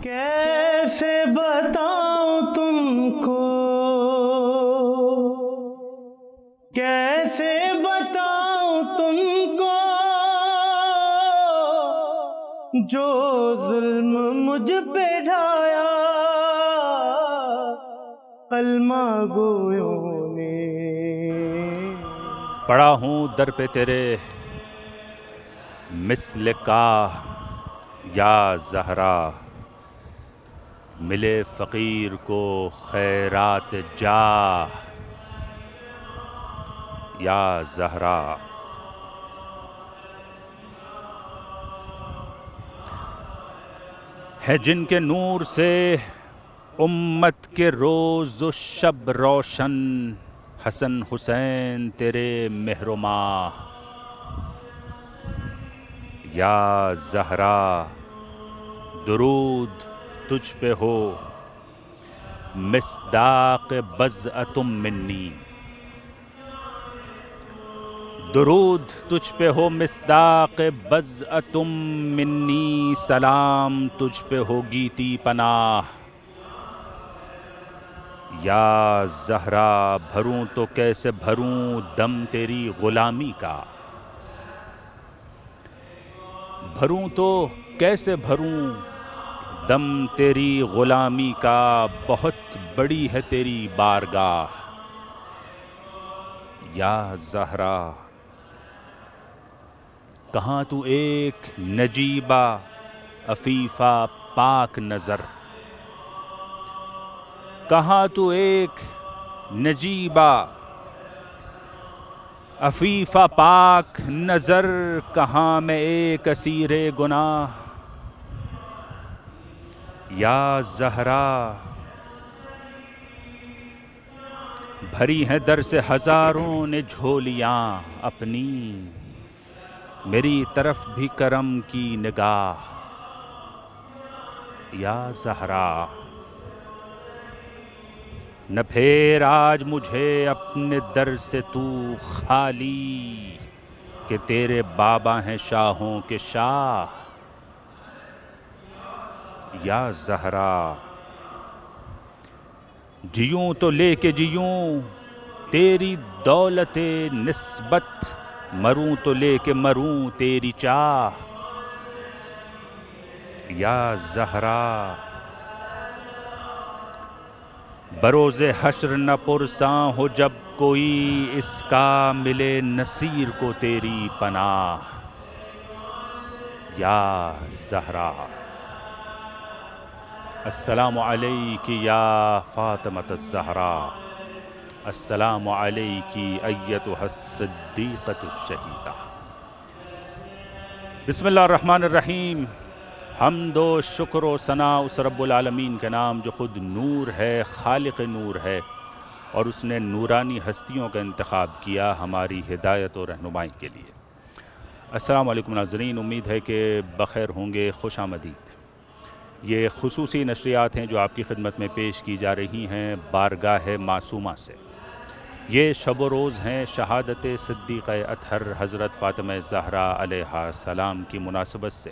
کیسے بتاؤں تم کو، کیسے بتاؤں تم کو، جو ظلم مجھ پہ ڈھایا کلمہ گویوں نے۔ پڑا ہوں در پہ تیرے مثل کا یا زہرا، ملے فقیر کو خیرات جا یا زہرا۔ ہے جن کے نور سے امت کے روز و شب روشن، حسن حسین تیرے مہر و ماہ یا زہرا۔ درود تجھ پہ ہو مصداق بضعۃ منی، درود تجھ پہ ہو مصداق بضعۃ منی، سلام تجھ پہ ہو گیتی پناہ یا زہرا۔ بھروں تو کیسے بھروں دم تیری غلامی کا، بھروں تو کیسے بھروں دم تیری غلامی کا، بہت بڑی ہے تیری بارگاہ یا زہرا۔ کہاں تو ایک نجیبہ عفیفہ پاک نظر، کہاں تو ایک نجیبہ عفیفہ پاک نظر، کہاں میں ایک اسیر گناہ یا زہرا۔ بھری ہیں در سے ہزاروں نے جھولیاں اپنی، میری طرف بھی کرم کی نگاہ یا زہرا۔ نہ پھیر آج مجھے اپنے در سے تو خالی، کہ تیرے بابا ہیں شاہوں کے شاہ یا زہرا۔ جیوں تو لے کے جیوں تیری دولت نسبت، مروں تو لے کے مروں تیری چاہ یا زہرا۔ بروز حشر نہ پرساں ہو جب کوئی، اس کا ملے نصیر کو تیری پناہ یا زہرا۔ السلام علیک یا فاطمۃ الزہراء، السلام علیک ایتھا الصدیقۃ الشہیدہ۔ بسم اللہ الرحمن الرحیم۔ حمد و شکر و ثناء اس رب العالمین کے نام جو خود نور ہے، خالق نور ہے، اور اس نے نورانی ہستیوں کا انتخاب کیا ہماری ہدایت و رہنمائی کے لیے۔ السلام علیکم ناظرین، امید ہے کہ بخیر ہوں گے، خوش آمدید۔ یہ خصوصی نشریات ہیں جو آپ کی خدمت میں پیش کی جا رہی ہیں بارگاہ معصومہ سے۔ یہ شب و روز ہیں شہادت صدیقہ اطہر حضرت فاطمہ زہرا علیہ السلام کی مناسبت سے،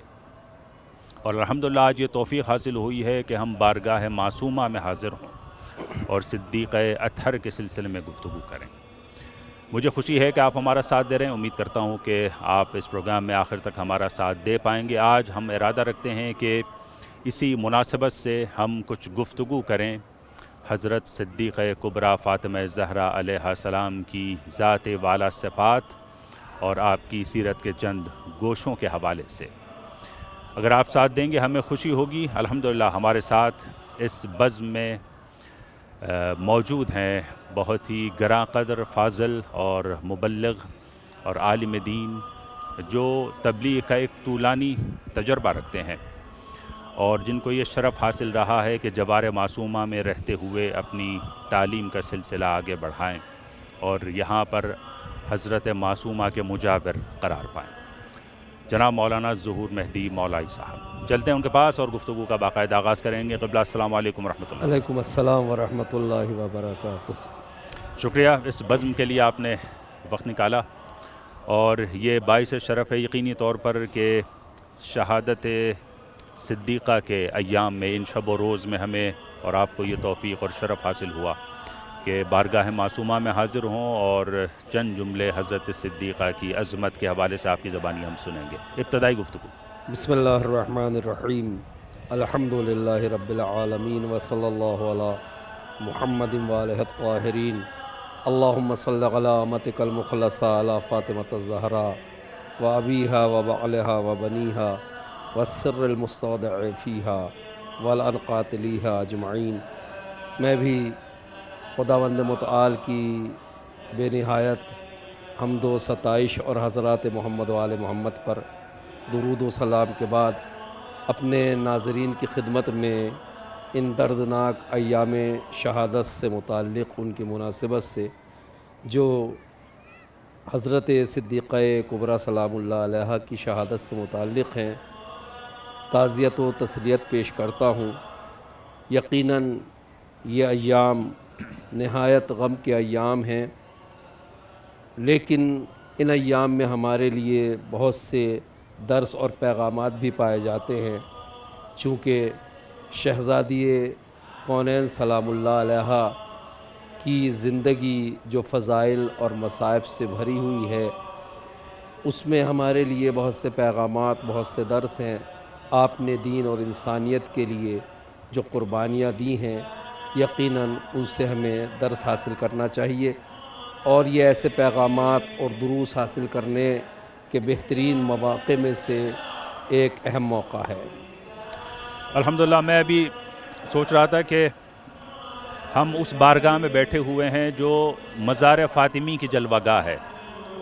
اور الحمدللہ آج یہ توفیق حاصل ہوئی ہے کہ ہم بارگاہ معصومہ میں حاضر ہوں اور صدیقہ اطہر کے سلسلے میں گفتگو کریں۔ مجھے خوشی ہے کہ آپ ہمارا ساتھ دے رہے ہیں، امید کرتا ہوں کہ آپ اس پروگرام میں آخر تک ہمارا ساتھ دے پائیں گے۔ آج ہم ارادہ رکھتے ہیں کہ اسی مناسبت سے ہم کچھ گفتگو کریں حضرت صدیقہ کبریٰ فاطمہ زہرا علیہ السلام کی ذات والا صفات اور آپ کی سیرت کے چند گوشوں کے حوالے سے۔ اگر آپ ساتھ دیں گے ہمیں خوشی ہوگی۔ الحمدللہ ہمارے ساتھ اس بزم میں موجود ہیں بہت ہی گراں قدر فاضل اور مبلغ اور عالم دین جو تبلیغ کا ایک طولانی تجربہ رکھتے ہیں، اور جن کو یہ شرف حاصل رہا ہے کہ جوار معصومہ میں رہتے ہوئے اپنی تعلیم کا سلسلہ آگے بڑھائیں اور یہاں پر حضرت معصومہ کے مجاور قرار پائیں۔ جناب مولانا ظہور مہدی مولائی صاحب، چلتے ہیں ان کے پاس اور گفتگو کا باقاعدہ آغاز کریں گے۔ قبلہ السلام علیکم ورحمۃ اللہ۔ علیکم السلام ورحمۃ اللہ وبرکاتہ۔ شکریہ اس بزم کے لیے آپ نے وقت نکالا، اور یہ باعث شرف ہے یقینی طور پر کہ شہادت صدیقہ کے ایام میں، ان شب و روز میں ہمیں اور آپ کو یہ توفیق اور شرف حاصل ہوا کہ بارگاہ معصومہ میں حاضر ہوں اور چند جملے حضرت صدیقہ کی عظمت کے حوالے سے آپ کی زبانی ہم سنیں گے. ابتدائی گفتگو. بسم اللہ الرحمن الرحیم. الحمد للہ رب العالمین وصلی اللہ علی محمد وآلہ الطاہرین. اللہم صلی علی امتک المخلصہ علی فاطمۃ الزہراء و ابیہا و بعلہا و بنیہا والسر المستودع فیہا والعن قاتلیہا اجمعین. میں بھی خداوند متعال کی بے نہایت حمد و ستائش اور حضرات محمد و آل محمد پر درود و سلام کے بعد اپنے ناظرین کی خدمت میں ان دردناک ایام شہادت سے متعلق ان کی مناسبت سے جو حضرت صدیقہ کبریٰ سلام اللہ علیہا کی شہادت سے متعلق ہیں تعزیت و تسلیت پیش کرتا ہوں. یقیناً یہ ایام نہایت غم کے ایام ہیں، لیکن ان ایام میں ہمارے لیے بہت سے درس اور پیغامات بھی پائے جاتے ہیں. چونکہ شہزادی کونین سلام اللہ علیہا کی زندگی جو فضائل اور مصائب سے بھری ہوئی ہے، اس میں ہمارے لیے بہت سے پیغامات، بہت سے درس ہیں. آپ نے دین اور انسانیت کے لیے جو قربانیاں دی ہیں، یقیناً ان سے ہمیں درس حاصل کرنا چاہیے، اور یہ ایسے پیغامات اور دروس حاصل کرنے کے بہترین مواقع میں سے ایک اہم موقع ہے. الحمدللہ میں ابھی سوچ رہا تھا کہ ہم اس بارگاہ میں بیٹھے ہوئے ہیں جو مزار فاطمی کی جلوہ گاہ ہے.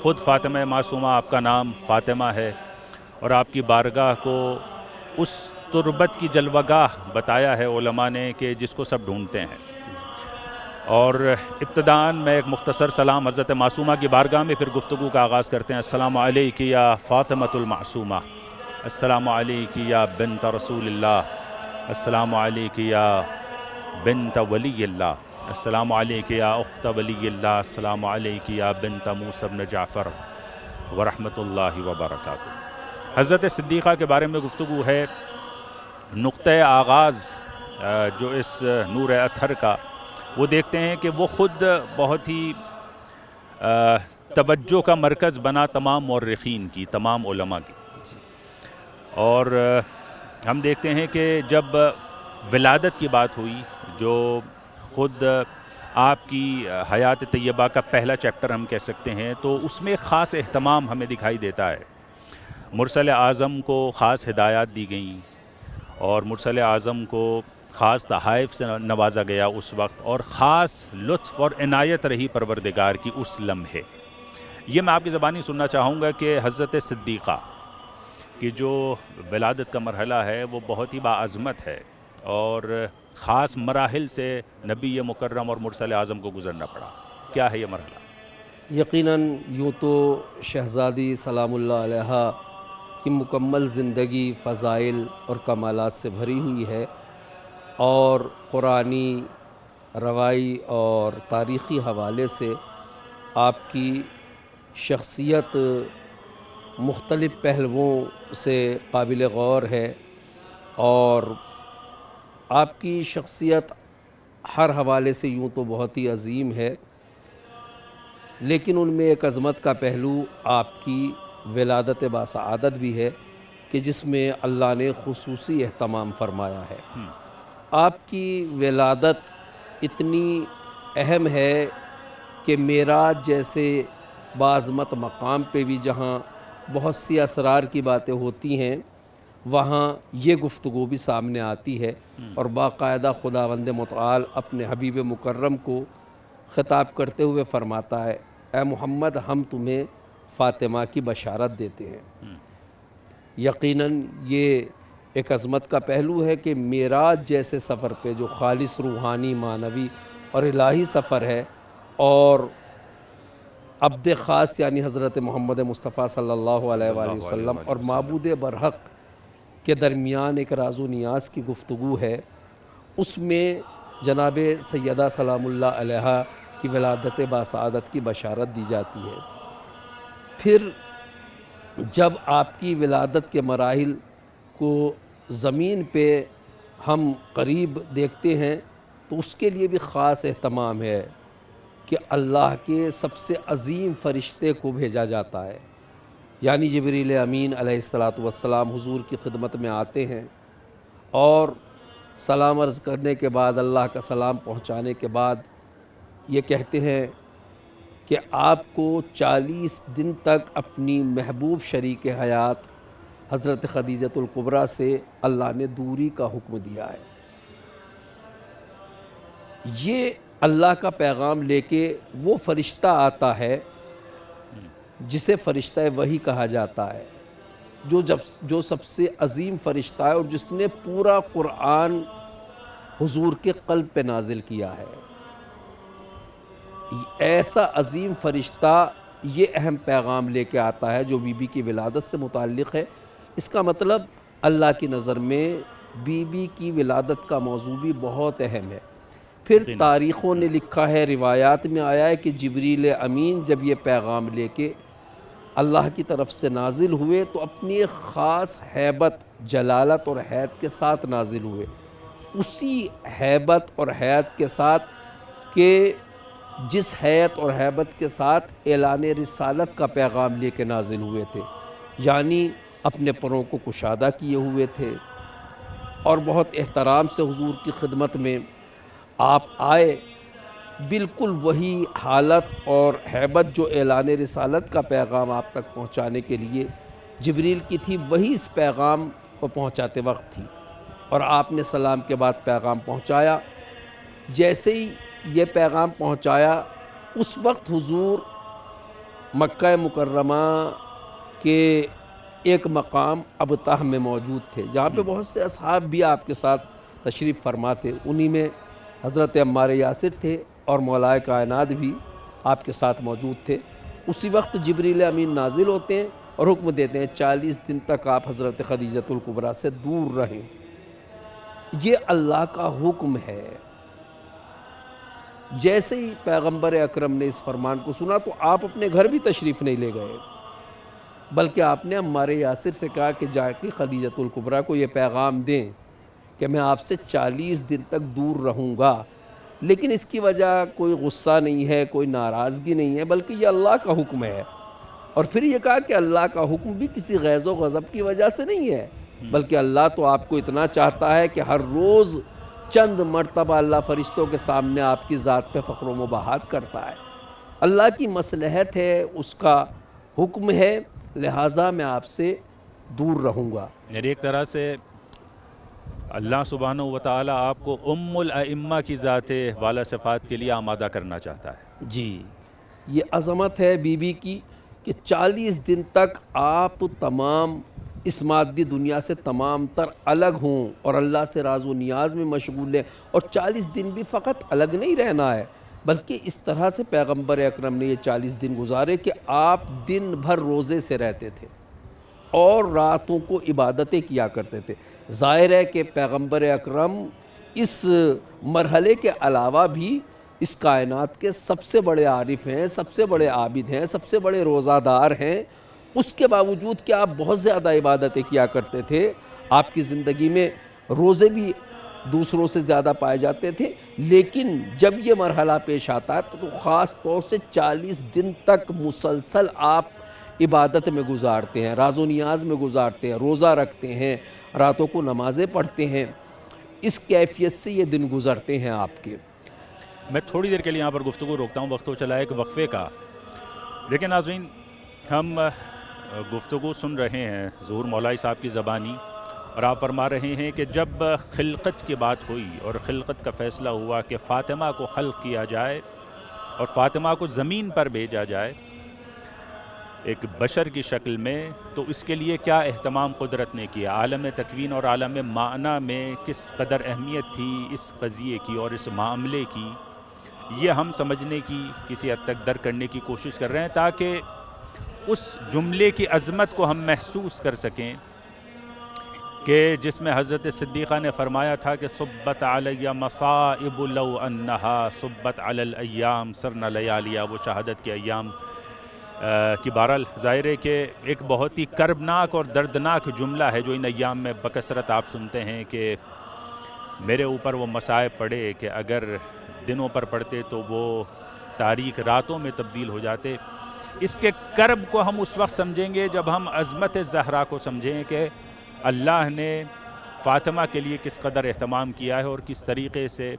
خود فاطمہ معصومہ، آپ کا نام فاطمہ ہے، اور آپ کی بارگاہ کو اس تربت کی جلوہ گاہ بتایا ہے علماء نے کہ جس کو سب ڈھونڈتے ہیں. اور ابتداً میں ایک مختصر سلام حضرت معصومہ کی بارگاہ میں پھر گفتگو کا آغاز کرتے ہیں. السلام علیک یا فاطمۃ المعصومہ، السلام علیک یا بنت رسول اللہ، السلام علیک یا بنت ولی اللہ، السلام علیک یا اخت ولی اللہ، السلام علیک یا بنت موسیٰ بن جعفر ورحمۃ اللہ وبرکاتہ. حضرت صدیقہ کے بارے میں گفتگو ہے. نقطۂ آغاز جو اس نور اطہر کا، وہ دیکھتے ہیں کہ وہ خود بہت ہی توجہ کا مرکز بنا تمام مورخین کی، تمام علماء کی. اور ہم دیکھتے ہیں کہ جب ولادت کی بات ہوئی، جو خود آپ کی حیات طیبہ کا پہلا چیپٹر ہم کہہ سکتے ہیں، تو اس میں خاص اہتمام ہمیں دکھائی دیتا ہے. مرسل اعظم کو خاص ہدایات دی گئیں، اور مرسل اعظم کو خاص تحائف سے نوازا گیا اس وقت، اور خاص لطف اور عنایت رہی پروردگار کی اس لمحے. یہ میں آپ کی زبانی سننا چاہوں گا کہ حضرت صدیقہ کی جو ولادت کا مرحلہ ہے وہ بہت ہی باعظمت ہے، اور خاص مراحل سے نبی مکرم اور مرسل اعظم کو گزرنا پڑا. کیا ہے یہ مرحلہ؟ یقیناً یوں تو شہزادی سلام اللہ علیہا کی مکمل زندگی فضائل اور کمالات سے بھری ہوئی ہے، اور قرآنی، روائی اور تاریخی حوالے سے آپ کی شخصیت مختلف پہلوؤں سے قابل غور ہے. اور آپ کی شخصیت ہر حوالے سے یوں تو بہت ہی عظیم ہے، لیکن ان میں ایک عظمت کا پہلو آپ کی ولادت باسعادت بھی ہے کہ جس میں اللہ نے خصوصی اہتمام فرمایا ہے. آپ کی ولادت اتنی اہم ہے کہ معراج جیسے باعظمت مقام پہ بھی جہاں بہت سی اسرار کی باتیں ہوتی ہیں، وہاں یہ گفتگو بھی سامنے آتی ہے، اور باقاعدہ خداوند متعال اپنے حبیب مکرم کو خطاب کرتے ہوئے فرماتا ہے، اے محمد ہم تمہیں فاطمہ کی بشارت دیتے ہیں. یقیناً یہ ایک عظمت کا پہلو ہے کہ معراج جیسے سفر پہ جو خالص روحانی، معنوی اور الہی سفر ہے، اور عبد خاص یعنی حضرت محمد مصطفیٰ صلی اللہ علیہ وآلہ وسلم اور معبود برحق کے درمیان ایک راز و نیاز کی گفتگو ہے، اس میں جناب سیدہ سلام اللہ علیہا کی ولادت باسعادت کی بشارت دی جاتی ہے. پھر جب آپ کی ولادت کے مراحل کو زمین پہ ہم قریب دیکھتے ہیں تو اس کے لیے بھی خاص اہتمام ہے کہ اللہ کے سب سے عظیم فرشتے کو بھیجا جاتا ہے، یعنی جبریل امین علیہ الصلاۃ والسلام حضور کی خدمت میں آتے ہیں اور سلام عرض کرنے کے بعد، اللہ کا سلام پہنچانے کے بعد یہ کہتے ہیں کہ آپ کو 40 دن تک اپنی محبوب شریک حیات حضرت خدیجۃ الکبریٰ سے اللہ نے دوری کا حکم دیا ہے۔ یہ اللہ کا پیغام لے کے وہ فرشتہ آتا ہے جسے فرشتہ وحی کہا جاتا ہے، جو سب سے عظیم فرشتہ ہے اور جس نے پورا قرآن حضور کے قلب پہ نازل کیا ہے۔ ایسا عظیم فرشتہ یہ اہم پیغام لے کے آتا ہے جو بی بی کی ولادت سے متعلق ہے۔ اس کا مطلب اللہ کی نظر میں بی بی کی ولادت کا موضوع بھی بہت اہم ہے۔ پھر تاریخوں نے لکھا ہے، روایات میں آیا ہے کہ جبریل امین جب یہ پیغام لے کے اللہ کی طرف سے نازل ہوئے تو اپنی ایک خاص ہیبت، جلالت اور حیت کے ساتھ نازل ہوئے، اسی ہیبت اور حیت کے ساتھ کہ جس حیت اور ہیبت کے ساتھ اعلان رسالت کا پیغام لے کے نازل ہوئے تھے، یعنی اپنے پروں کو کشادہ کیے ہوئے تھے اور بہت احترام سے حضور کی خدمت میں آپ آئے۔ بالکل وہی حالت اور ہیبت جو اعلان رسالت کا پیغام آپ تک پہنچانے کے لیے جبریل کی تھی، وہی اس پیغام کو پہنچاتے وقت تھی، اور آپ نے سلام کے بعد پیغام پہنچایا۔ جیسے ہی یہ پیغام پہنچایا، اس وقت حضور مکہ مکرمہ کے ایک مقام ابطح میں موجود تھے، جہاں پہ بہت سے اصحاب بھی آپ کے ساتھ تشریف فرما تھے۔ انہی میں حضرت عمار یاسر تھے اور مولائے کائنات بھی آپ کے ساتھ موجود تھے۔ اسی وقت جبریل امین نازل ہوتے ہیں اور حکم دیتے ہیں 40 دن تک آپ حضرت خدیجۃ الکبریٰ سے دور رہیں۔ یہ اللہ کا حکم ہے۔ جیسے ہی پیغمبر اکرم نے اس فرمان کو سنا تو آپ اپنے گھر بھی تشریف نہیں لے گئے، بلکہ آپ نے عمار یاسر سے کہا کہ جا کے خدیجۃ الکبریٰ کو یہ پیغام دیں کہ میں آپ سے 40 دن تک دور رہوں گا، لیکن اس کی وجہ کوئی غصہ نہیں ہے، کوئی ناراضگی نہیں ہے، بلکہ یہ اللہ کا حکم ہے۔ اور پھر یہ کہا کہ اللہ کا حکم بھی کسی غیظ و غضب کی وجہ سے نہیں ہے، بلکہ اللہ تو آپ کو اتنا چاہتا ہے کہ ہر روز چند مرتبہ اللہ فرشتوں کے سامنے آپ کی ذات پہ فخر و مباحات کرتا ہے۔ اللہ کی مصلحت ہے، اس کا حکم ہے، لہٰذا میں آپ سے دور رہوں گا۔ یعنی ایک طرح سے اللہ سبحانہ و تعالیٰ آپ کو ام الائمہ کی ذات والا صفات کے لیے آمادہ کرنا چاہتا ہے۔ جی، یہ عظمت ہے بی بی کی کہ 40 دن تک آپ تمام اس مادی دنیا سے تمام تر الگ ہوں اور اللہ سے راز و نیاز میں مشغول ہیں، اور 40 دن بھی فقط الگ نہیں رہنا ہے، بلکہ اس طرح سے پیغمبر اکرم نے یہ 40 دن گزارے کہ آپ دن بھر روزے سے رہتے تھے اور راتوں کو عبادتیں کیا کرتے تھے۔ ظاہر ہے کہ پیغمبر اکرم اس مرحلے کے علاوہ بھی اس کائنات کے سب سے بڑے عارف ہیں، سب سے بڑے عابد ہیں، سب سے بڑے روزہ دار ہیں۔ اس کے باوجود کہ آپ بہت زیادہ عبادتیں کیا کرتے تھے، آپ کی زندگی میں روزے بھی دوسروں سے زیادہ پائے جاتے تھے، لیکن جب یہ مرحلہ پیش آتا ہے تو خاص طور سے 40 دن تک مسلسل آپ عبادت میں گزارتے ہیں، راز و نیاز میں گزارتے ہیں، روزہ رکھتے ہیں، راتوں کو نمازیں پڑھتے ہیں۔ اس کیفیت سے یہ دن گزرتے ہیں آپ کے۔ میں تھوڑی دیر کے لیے یہاں پر گفتگو روکتا ہوں، وقت تو چلا ہے ایک وقفے کا۔ لیکن ناظرین، ہم گفتگو سن رہے ہیں ظہور مولائی صاحب کی زبانی، اور آپ فرما رہے ہیں کہ جب خلقت کی بات ہوئی اور خلقت کا فیصلہ ہوا کہ فاطمہ کو خلق کیا جائے اور فاطمہ کو زمین پر بھیجا جائے ایک بشر کی شکل میں، تو اس کے لیے کیا اہتمام قدرت نے کیا، عالم تکوین اور عالم معنی میں کس قدر اہمیت تھی اس قضیے کی اور اس معاملے کی، یہ ہم سمجھنے کی، کسی حد تک درک کرنے کی کوشش کر رہے ہیں، تاکہ اس جملے کی عظمت کو ہم محسوس کر سکیں کہ جس میں حضرت صدیقہ نے فرمایا تھا کہ صبت علی مصائب لو انہا صبت علی الایام سرن لیالیا، وہ شہادت کے ایام کہ بہرحال ظاہر ہے کہ ایک بہت ہی کربناک اور دردناک جملہ ہے جو ان ایام میں بکثرت آپ سنتے ہیں کہ میرے اوپر وہ مصائب پڑے کہ اگر دنوں پر پڑتے تو وہ تاریک راتوں میں تبدیل ہو جاتے۔ اس کے کرب کو ہم اس وقت سمجھیں گے جب ہم عظمت زہرا کو سمجھیں کہ اللہ نے فاطمہ کے لیے کس قدر اہتمام کیا ہے اور کس طریقے سے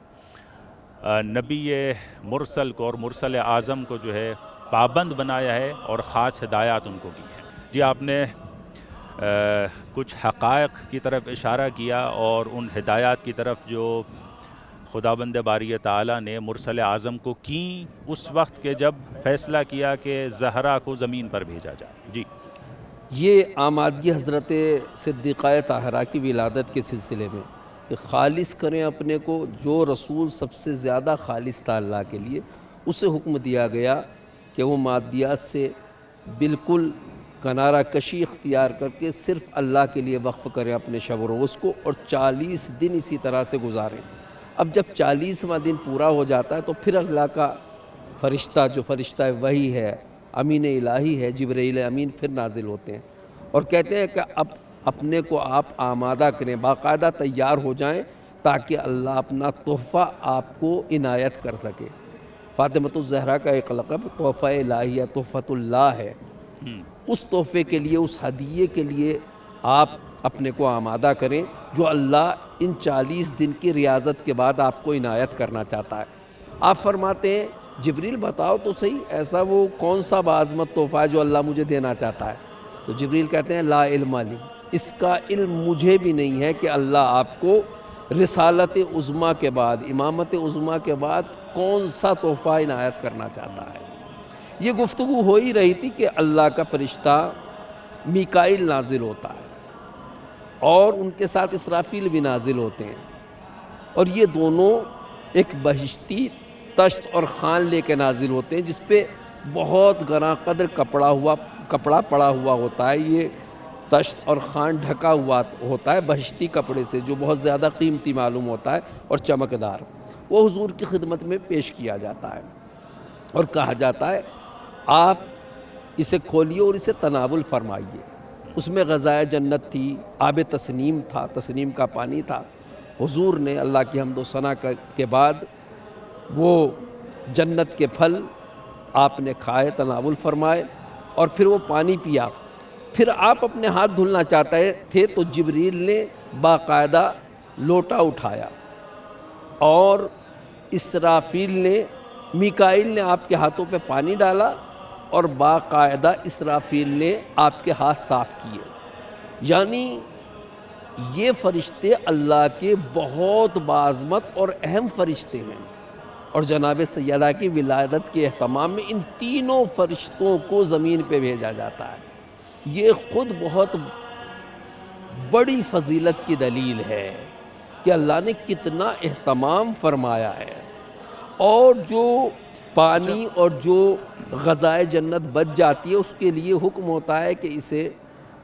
نبی مرسل کو اور مرسل اعظم کو جو ہے پابند بنایا ہے اور خاص ہدایات ان کو کی ہیں۔ جی آپ نے کچھ حقائق کی طرف اشارہ کیا اور ان ہدایات کی طرف جو خداوند باری تعالیٰ نے مرسل اعظم کو کی اس وقت کے جب فیصلہ کیا کہ زہرا کو زمین پر بھیجا جائے۔ جی یہ آمادگی حضرت صدیقہ طاہرہ کی ولادت کے سلسلے میں کہ خالص کریں اپنے کو، جو رسول سب سے زیادہ خالص تھا اللہ کے لیے، اسے حکم دیا گیا کہ وہ مادیات سے بالکل کنارہ کشی اختیار کر کے صرف اللہ کے لیے وقف کریں اپنے شب و روز کو، اور 40 دن اسی طرح سے گزاریں۔ اب جب 40واں دن پورا ہو جاتا ہے تو پھر اللہ کا فرشتہ، جو فرشتہ وحی ہے، امین الہی ہے، جبرائیل امین، پھر نازل ہوتے ہیں اور کہتے ہیں کہ اب اپنے کو آپ آمادہ کریں، باقاعدہ تیار ہو جائیں تاکہ اللہ اپنا تحفہ آپ کو عنایت کر سکے۔ فاطمۃ الزہرا کا ایک لقب تحفہ الہیہ، تحفۃ اللہ ہے۔ اس تحفے کے لیے، اس ہدیے کے لیے آپ اپنے کو آمادہ کریں جو اللہ ان 40 دن کی ریاضت کے بعد آپ کو عنایت کرنا چاہتا ہے۔ آپ فرماتے ہیں جبریل بتاؤ تو صحیح ایسا وہ کون سا بعظمت تحفہ ہے جو اللہ مجھے دینا چاہتا ہے؟ تو جبریل کہتے ہیں لا علم لی، اس کا علم مجھے بھی نہیں ہے کہ اللہ آپ کو رسالت عظمیٰ کے بعد، امامت عظمیٰ کے بعد کون سا تحفہ عنایت کرنا چاہتا ہے۔ یہ گفتگو ہو ہی رہی تھی کہ اللہ کا فرشتہ میکائیل نازل ہوتا ہے اور ان کے ساتھ اسرافیل بھی نازل ہوتے ہیں، اور یہ دونوں ایک بہشتی تشت اور خان لے کے نازل ہوتے ہیں جس پہ بہت گراں قدر کپڑا پڑا ہوا ہوتا ہے۔ یہ تشت اور خان ڈھکا ہوا ہوتا ہے بہشتی کپڑے سے جو بہت زیادہ قیمتی معلوم ہوتا ہے اور چمکدار، وہ حضور کی خدمت میں پیش کیا جاتا ہے اور کہا جاتا ہے آپ اسے کھولیے اور اسے تناول فرمائیے۔ اس میں غذائے جنت تھی، آب تسنیم تھا، تسنیم کا پانی تھا۔ حضور نے اللہ کی حمد و ثنا کے بعد وہ جنت کے پھل آپ نے کھائے، تناول فرمائے اور پھر وہ پانی پیا۔ پھر آپ اپنے ہاتھ دھلنا چاہتے تھے تو جبریل نے باقاعدہ لوٹا اٹھایا اور اسرافیل نے، میکائیل نے آپ کے ہاتھوں پہ پانی ڈالا اور باقاعدہ اسرافیل نے آپ کے ہاتھ صاف کیے۔ یعنی یہ فرشتے اللہ کے بہت باعظمت اور اہم فرشتے ہیں، اور جناب سیدہ کی ولادت کے اہتمام میں ان تینوں فرشتوں کو زمین پہ بھیجا جاتا ہے۔ یہ خود بہت بڑی فضیلت کی دلیل ہے کہ اللہ نے کتنا اہتمام فرمایا ہے، اور جو پانی اور جو غذائے جنت بچ جاتی ہے اس کے لیے حکم ہوتا ہے کہ اسے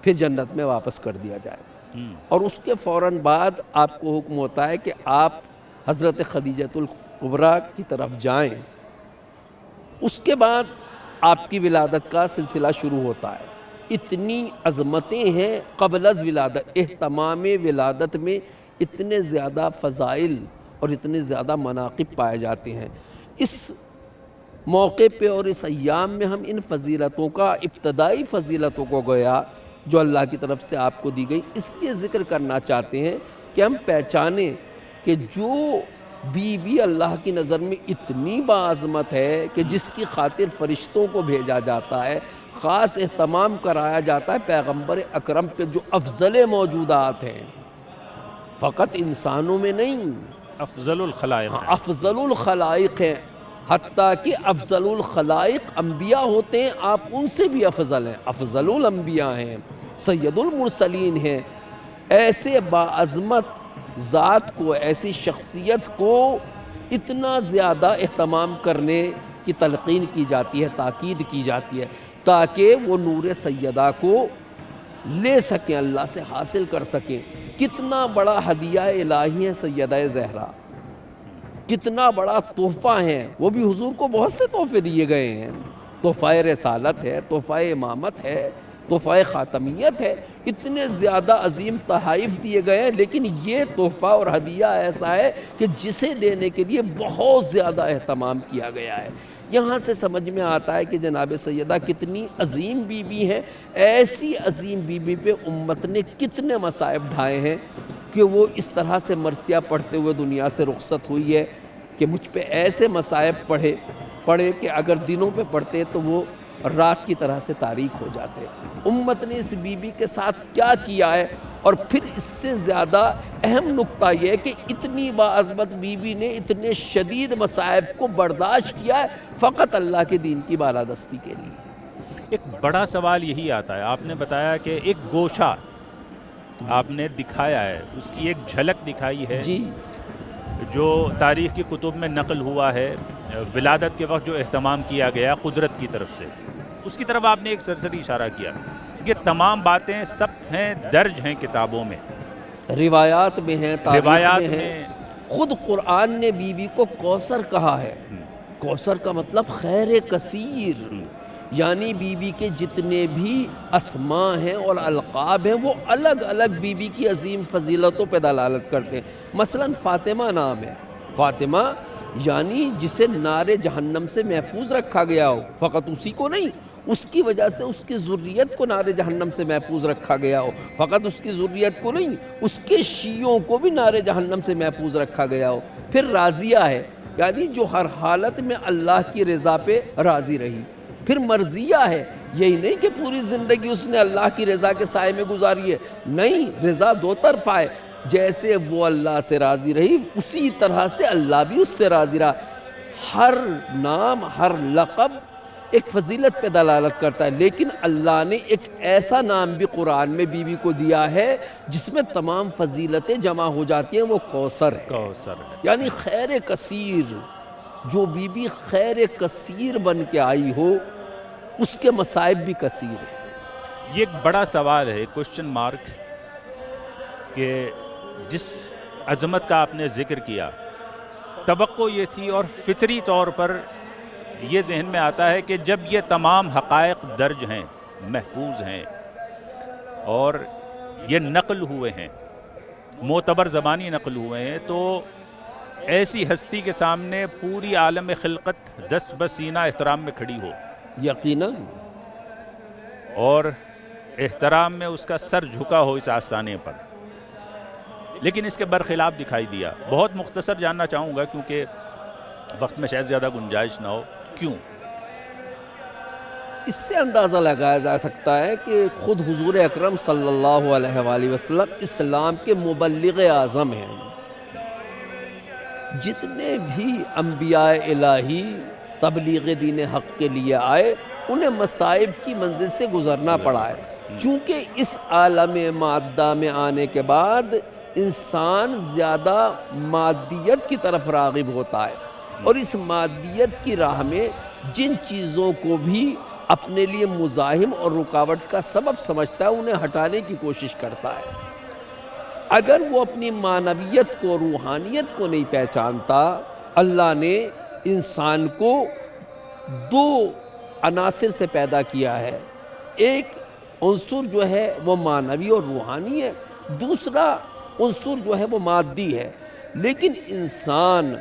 پھر جنت میں واپس کر دیا جائے، اور اس کے فوراً بعد آپ کو حکم ہوتا ہے کہ آپ حضرت خدیجۃ الکبریٰ کی طرف جائیں۔ اس کے بعد آپ کی ولادت کا سلسلہ شروع ہوتا ہے۔ اتنی عظمتیں ہیں قبل از ولادت، اہتمام ولادت میں اتنے زیادہ فضائل اور اتنے زیادہ مناقب پائے جاتے ہیں۔ اس موقع پہ اور اس ایام میں ہم ان فضیلتوں کا، ابتدائی فضیلتوں کو گویا جو اللہ کی طرف سے آپ کو دی گئی، اس لیے ذکر کرنا چاہتے ہیں کہ ہم پہچانیں کہ جو بی بی اللہ کی نظر میں اتنی باعظمت ہے کہ جس کی خاطر فرشتوں کو بھیجا جاتا ہے، خاص اہتمام کرایا جاتا ہے پیغمبر اکرم پہ جو افضل موجودات ہیں، فقط انسانوں میں نہیں، افضل الخلائق ہیں۔ افضل الخلائق ہیں، حتیٰ کہ افضل الخلائق انبیاء ہوتے ہیں، آپ ان سے بھی افضل ہیں، افضل الانبیاء ہیں، سید المرسلین ہیں۔ ایسے باعظمت ذات کو، ایسی شخصیت کو اتنا زیادہ اہتمام کرنے کی تلقین کی جاتی ہے، تاکید کی جاتی ہے تاکہ وہ نور سیدہ کو لے سکیں، اللہ سے حاصل کر سکیں۔ کتنا بڑا ہدیہ الہی ہے سیدہ زہرا، کتنا بڑا تحفہ ہے۔ وہ بھی حضور کو بہت سے تحفے دیے گئے ہیں، تحفہ رسالت ہے، تحفہ امامت ہے، تحفہ خاتمیت ہے، اتنے زیادہ عظیم تحائف دیے گئے ہیں، لیکن یہ تحفہ اور ہدیہ ایسا ہے کہ جسے دینے کے لیے بہت زیادہ اہتمام کیا گیا ہے۔ یہاں سے سمجھ میں آتا ہے کہ جناب سیدہ کتنی عظیم بی بی ہیں، ایسی عظیم بی بی پہ امت نے کتنے مصائب ڈھائے ہیں کہ وہ اس طرح سے مرثیہ پڑھتے ہوئے دنیا سے رخصت ہوئی ہے کہ مجھ پہ ایسے مصائب پڑھے کہ اگر دنوں پہ پڑھتے تو وہ رات کی طرح سے تاریک ہو جاتے۔ امت نے اس بی بی کے ساتھ کیا کیا ہے، اور پھر اس سے زیادہ اہم نقطہ یہ ہے کہ اتنی باعظمت بی بی نے اتنے شدید مصائب کو برداشت کیا ہے فقط اللہ کے دین کی بالادستی کے لیے۔ ایک بڑا سوال یہی آتا ہے، آپ نے بتایا کہ ایک گوشہ آپ نے دکھایا ہے، اس کی ایک جھلک دکھائی ہے جی جو تاریخ کی کتب میں نقل ہوا ہے، ولادت کے وقت جو اہتمام کیا گیا قدرت کی طرف سے، اس کی طرف آپ نے ایک سرسری اشارہ کیا۔ یہ تمام باتیں سب ہیں، درج ہیں کتابوں میں، روایات میں ہیں، تاریخ روایات میں ہیں۔ میں۔ خود قرآن نے بی بی کو کوثر کہا ہے۔ کوثر کا مطلب خیر کثیر، یعنی بی بی کے جتنے بھی اسماء ہیں اور القاب ہیں وہ الگ الگ بی بی کی عظیم فضیلتوں پہ دلالت کرتے ہیں۔ مثلا فاطمہ نام ہے، فاطمہ یعنی جسے نار جہنم سے محفوظ رکھا گیا ہو، فقط اسی کو نہیں، اس کی وجہ سے اس کی ذریت کو نار جہنم سے محفوظ رکھا گیا ہو، فقط اس کی ذریت کو نہیں، اس کے شیعوں کو بھی نار جہنم سے محفوظ رکھا گیا ہو۔ پھر راضیہ ہے، یعنی جو ہر حالت میں اللہ کی رضا پہ راضی رہی۔ پھر مرضیہ ہے، یہی نہیں کہ پوری زندگی اس نے اللہ کی رضا کے سائے میں گزاری ہے، نہیں، رضا دو طرفہ ہے، جیسے وہ اللہ سے راضی رہی اسی طرح سے اللہ بھی اس سے راضی رہا۔ ہر نام، ہر لقب ایک فضیلت پہ دلالت کرتا ہے، لیکن اللہ نے ایک ایسا نام بھی قرآن میں بی بی کو دیا ہے جس میں تمام فضیلتیں جمع ہو جاتی ہیں، وہ کوثر ہے، کوثر۔ یعنی خیر کثیر۔ جو بی بی خیر کثیر بن کے آئی ہو اس کے مصائب بھی کثیر ہیں۔ یہ ایک بڑا سوال ہے، کوشچن مارک، کہ جس عظمت کا آپ نے ذکر کیا، توقع یہ تھی اور فطری طور پر یہ ذہن میں آتا ہے کہ جب یہ تمام حقائق درج ہیں، محفوظ ہیں اور یہ نقل ہوئے ہیں، معتبر زبانی نقل ہوئے ہیں، تو ایسی ہستی کے سامنے پوری عالم خلقت دست بسینہ احترام میں کھڑی ہو، یقیناً، اور احترام میں اس کا سر جھکا ہو اس آستانے پر، لیکن اس کے برخلاف دکھائی دیا۔ بہت مختصر جاننا چاہوں گا کیونکہ وقت میں شاید زیادہ گنجائش نہ ہو، کیوں؟ اس سے اندازہ لگایا جا سکتا ہے کہ خود حضور اکرم صلی اللہ علیہ وآلہ وسلم اسلام کے مبلغ اعظم ہیں۔ جتنے بھی انبیاء الہی تبلیغ دین حق کے لیے آئے انہیں مصائب کی منزل سے گزرنا پڑا ہے، چونکہ اس عالم مادہ میں آنے کے بعد انسان زیادہ مادیت کی طرف راغب ہوتا ہے، اور اس مادیت کی راہ میں جن چیزوں کو بھی اپنے لیے مزاحم اور رکاوٹ کا سبب سمجھتا ہے انہیں ہٹانے کی کوشش کرتا ہے۔ اگر وہ اپنی معنویت کو، روحانیت کو نہیں پہچانتا، اللہ نے انسان کو دو عناصر سے پیدا کیا ہے، ایک عنصر جو ہے وہ معنوی اور روحانی ہے، دوسرا عنصر جو ہے وہ مادی ہے، لیکن انسان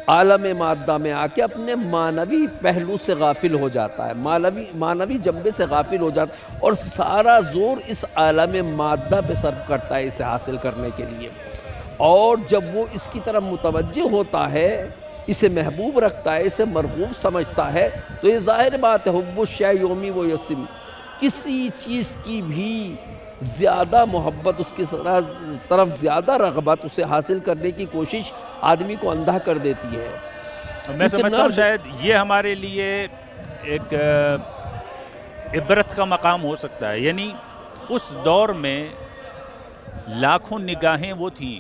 عالم مادہ میں آ کے اپنے معنوی پہلو سے غافل ہو جاتا ہے، معنوی جنبے سے غافل ہو جاتا ہے، اور سارا زور اس عالم مادہ پہ صرف کرتا ہے اسے حاصل کرنے کے لیے، اور جب وہ اس کی طرف متوجہ ہوتا ہے، اسے محبوب رکھتا ہے، اسے مرغوب سمجھتا ہے، تو یہ ظاہر بات ہے حب الشیء یومی و یسم، کسی چیز کی بھی زیادہ محبت، اس کی طرف زیادہ رغبت، اسے حاصل کرنے کی کوشش آدمی کو اندھا کر دیتی ہے۔ میں سمجھتا ہوں شاید یہ ہمارے لیے ایک عبرت کا مقام ہو سکتا ہے، یعنی اس دور میں لاکھوں نگاہیں وہ تھیں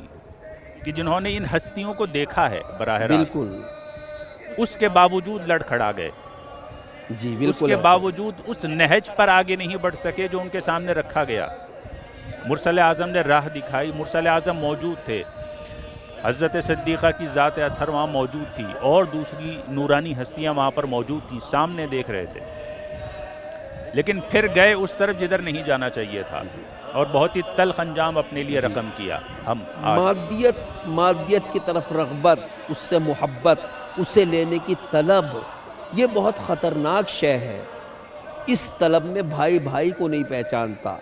کہ جنہوں نے ان ہستیوں کو دیکھا ہے براہ راست، بالکل، اس کے باوجود لڑکھڑا گئے، جی بالکل، اس کے باوجود اس نہج پر آگے نہیں بڑھ سکے جو ان کے سامنے رکھا گیا۔ مرسل اعظم نے راہ دکھائی، مرسل اعظم موجود تھے، حضرت صدیقہ کی ذات اطہر وہاں موجود تھی اور دوسری نورانی ہستیاں وہاں پر موجود تھیں، سامنے دیکھ رہے تھے، لیکن پھر گئے اس طرف جدھر نہیں جانا چاہیے تھا اور بہت ہی تلخ انجام اپنے لیے رقم کیا. ہم آج مادیت کی طرف رغبت، اس سے محبت، اسے لینے کی طلب، یہ بہت خطرناک شے ہے. اس طلب میں بھائی بھائی کو نہیں پہچانتا،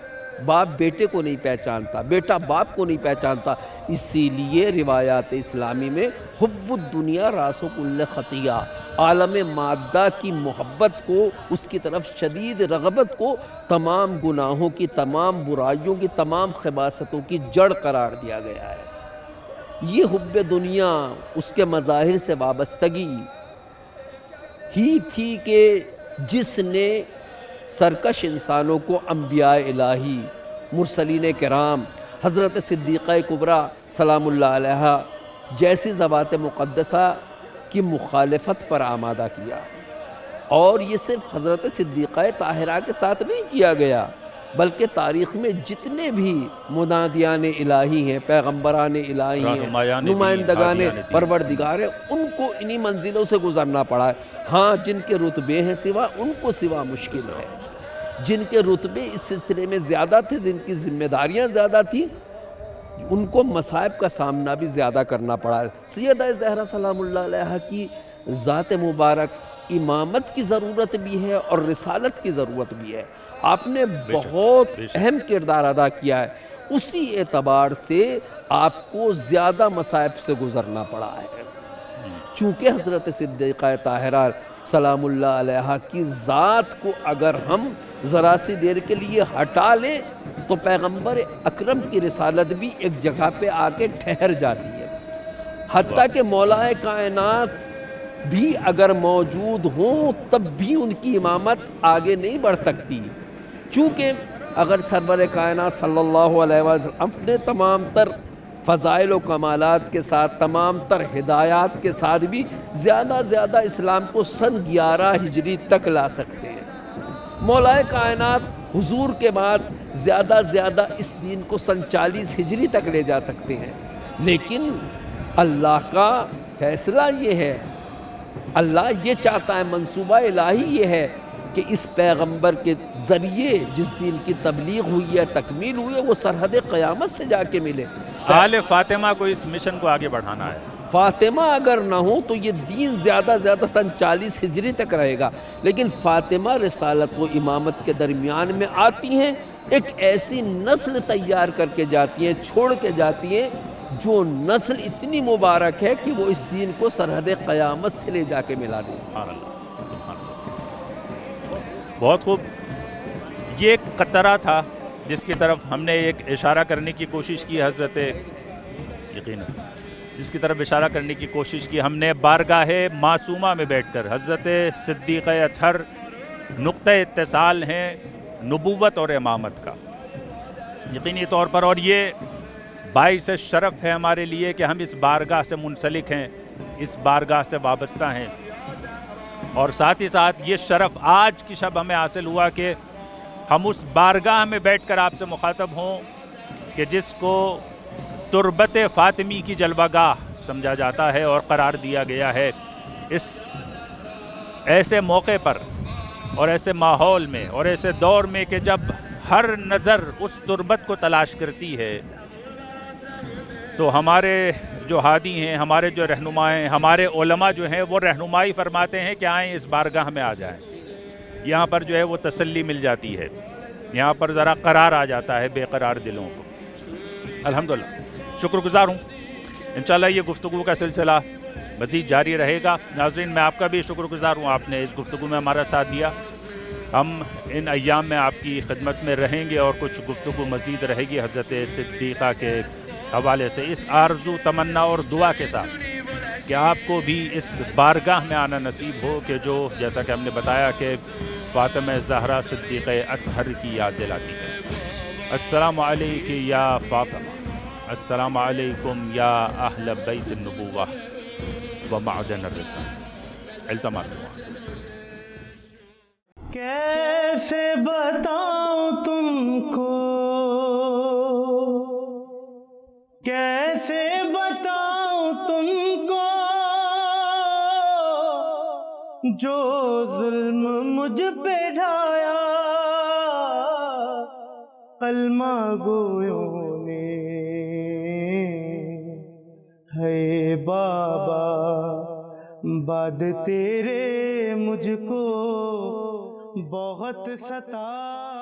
باپ بیٹے کو نہیں پہچانتا، بیٹا باپ کو نہیں پہچانتا. اسی لیے روایات اسلامی میں حب الدنیا راس کل خطیہ، عالم مادہ کی محبت کو، اس کی طرف شدید رغبت کو تمام گناہوں کی، تمام برائیوں کی، تمام خباثتوں کی جڑ قرار دیا گیا ہے. یہ حب دنیا، اس کے مظاہر سے وابستگی ہی تھی کہ جس نے سرکش انسانوں کو انبیاء الہی، مرسلین کرام، حضرت صدیقہ کبریٰ سلام اللہ علیہا جیسی ذوات مقدسہ کی مخالفت پر آمادہ کیا. اور یہ صرف حضرت صدیقہ طاہرہ کے ساتھ نہیں کیا گیا، بلکہ تاریخ میں جتنے بھی منادیان الہی ہیں، پیغمبران الہی ہیں، نمائندگان پروردگار ہیں، ان کو انہی منزلوں سے گزرنا پڑا ہے. ہاں جن کے رتبے ہیں سوا، ان کو سوا مشکل ہے. جن کے رتبے اس سلسلے میں زیادہ تھے، جن کی ذمہ داریاں زیادہ تھیں، ان کو مصائب کا سامنا بھی زیادہ کرنا پڑا ہے. سیدہ زہرا سلام اللہ علیہا کی ذات مبارک امامت کی ضرورت بھی ہے اور رسالت کی ضرورت بھی ہے. آپ نے بہت اہم کردار ادا کیا ہے، اسی اعتبار سے آپ کو زیادہ مصائب سے گزرنا پڑا ہے. چونکہ حضرت صدیقہ طاہرہ سلام اللہ علیہا کی ذات کو اگر ہم ذرا سی دیر کے لیے ہٹا لیں تو پیغمبر اکرم کی رسالت بھی ایک جگہ پہ آ کے ٹھہر جاتی ہے. حتیٰ کہ مولا کائنات بھی اگر موجود ہوں تب بھی ان کی امامت آگے نہیں بڑھ سکتی، چونکہ اگر سرور کائنات صلی اللہ علیہ وسلم اپنے تمام تر فضائل و کمالات کے ساتھ، تمام تر ہدایات کے ساتھ بھی زیادہ اسلام کو سن 11 ہجری تک لا سکتے ہیں. مولا کائنات حضور کے بعد زیادہ اس دین کو سن 40 ہجری تک لے جا سکتے ہیں. لیکن اللہ کا فیصلہ یہ ہے، اللہ یہ چاہتا ہے، منصوبہ الہی یہ ہے کہ اس پیغمبر کے ذریعے جس دین کی تبلیغ ہوئی ہے، تکمیل ہوئی ہے، وہ سرحد قیامت سے جا کے ملے. آل فاطمہ کو اس مشن کو آگے بڑھانا ہے. فاطمہ اگر نہ ہو تو یہ دین زیادہ سن 40 ہجری تک رہے گا. لیکن فاطمہ رسالت و امامت کے درمیان میں آتی ہیں، ایک ایسی نسل تیار کر کے جاتی ہیں، چھوڑ کے جاتی ہیں، جو نسل اتنی مبارک ہے کہ وہ اس دین کو سرحد قیامت سے لے جا کے ملا دے. سبحان اللہ، سبحان اللہ. بہت خوب. یہ ایک قطرہ تھا جس کی طرف ہم نے ایک اشارہ کرنے کی کوشش کی، حضرت یقیناً جس کی طرف اشارہ کرنے کی کوشش کی ہم نے بارگاہ معصومہ میں بیٹھ کر. حضرت صدیقہ اطہر نقطہ اتصال ہیں نبوت اور امامت کا یقینی طور پر، اور یہ باعث شرف ہے ہمارے لیے کہ ہم اس بارگاہ سے منسلک ہیں، اس بارگاہ سے وابستہ ہیں. اور ساتھ ہی ساتھ یہ شرف آج کی شب ہمیں حاصل ہوا کہ ہم اس بارگاہ میں بیٹھ کر آپ سے مخاطب ہوں کہ جس کو تربت فاطمی کی جلوہ گاہ سمجھا جاتا ہے اور قرار دیا گیا ہے. اس ایسے موقع پر اور ایسے ماحول میں اور ایسے دور میں کہ جب ہر نظر اس تربت کو تلاش کرتی ہے، تو ہمارے جو ہادی ہیں، ہمارے جو رہنما ہیں، ہمارے علماء جو ہیں، وہ رہنمائی فرماتے ہیں کہ آئیں اس بارگاہ میں آ جائیں. یہاں پر جو ہے وہ تسلی مل جاتی ہے، یہاں پر ذرا قرار آ جاتا ہے بے قرار دلوں کو. الحمدللہ شکر گزار ہوں. انشاءاللہ یہ گفتگو کا سلسلہ مزید جاری رہے گا. ناظرین میں آپ کا بھی شکر گزار ہوں، آپ نے اس گفتگو میں ہمارا ساتھ دیا. ہم ان ایام میں آپ کی خدمت میں رہیں گے اور کچھ گفتگو مزید رہے گی حضرت صدیقہ کے حوالے سے، اس آرزو، تمنا اور دعا کے ساتھ کہ آپ کو بھی اس بارگاہ میں آنا نصیب ہو کہ جو جیسا کہ ہم نے بتایا کہ فاطمہ زہرا صدیقہ اطہر کی یاد دلاتی ہے. السلام علیکم یا فاطمہ، السلام علیکم یا اہل بیت النبوہ و معدن الرسالہ. التماس کیسے بتاؤں تم کو، کیسے بتاؤں جو ظلم مجھ پہ ڈھایا کلمہ گویوں نے، ہے بابا بعد تیرے مجھ کو بہت ستایا۔